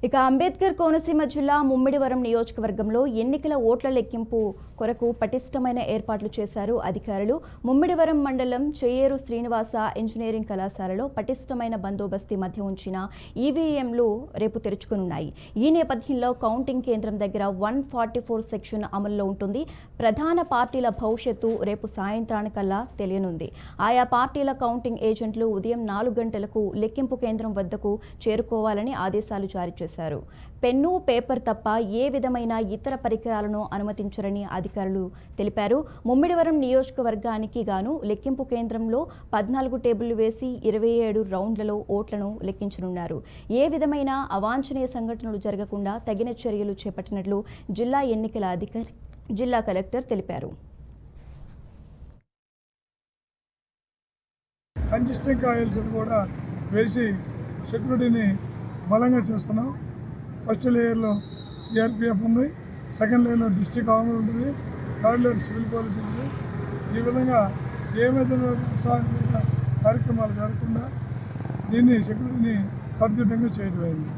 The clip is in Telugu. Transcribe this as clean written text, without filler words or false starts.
ఇక అంబేద్కర్ కోనసీమ జిల్లా ముమ్మిడివరం నియోజకవర్గంలో ఎన్నికల ఓట్ల లెక్కింపు కొరకు పటిష్టమైన ఏర్పాట్లు చేశారు అధికారులు. ముమ్మిడివరం మండలం చెయ్యేరు శ్రీనివాస ఇంజనీరింగ్ కళాశాలలో పటిష్టమైన బందోబస్తీ మధ్య ఉంచిన ఈవీఎంలు రేపు తెరుచుకునున్నాయి. ఈ నేపథ్యంలో కౌంటింగ్ కేంద్రం దగ్గర 144 సెక్షన్ అమల్లో ఉంటుంది. ప్రధాన పార్టీల భవిష్యత్తు రేపు సాయంత్రానికల్లా తెలియనుంది. ఆయా పార్టీల కౌంటింగ్ ఏజెంట్లు ఉదయం 4 గంటలకు లెక్కింపు కేంద్రం వద్దకు చేరుకోవాలని ఆదేశాలు జారీ చేశారు. పెన్ను, పేపర్ తప్ప ఏ విధమైన ఇతర పరికరాలను అనుమతించరని అధికారులు తెలిపారు. ముమ్మిడివరం నియోజకవర్గానికి గాను లెక్కింపు కేంద్రంలో 14 టేబుళ్లు వేసి 27 రౌండ్లలో ఓట్లను లెక్కించనున్నారు. ఏ విధమైన అవాంఛనీయ సంఘటనలు జరగకుండా తగిన చర్యలు చేపట్టినట్లు జిల్లా ఎన్నికల అధికారి జిల్లా కలెక్టర్ తెలిపారు. కంజెస్టింగ్ కాయిల్స్ కూడా వేసి సెక్యూరిటీని బలంగా చేస్తున్నాం. ఫస్ట్ లేయర్లో సిఆర్పిఎఫ్ ఉంది, సెకండ్ లేయర్లో డిస్ట్రిక్ట్ ఆర్మీ ఉంటుంది, థర్డ్ లేయర్ సివిల్ పోలీస్ ఉంది. ఈ విధంగా ఏ విధంగా కార్యక్రమాలు జరగకుండా దీన్ని సెక్యూరిటీని కట్టుదిట్టంగా చేయడం అయింది.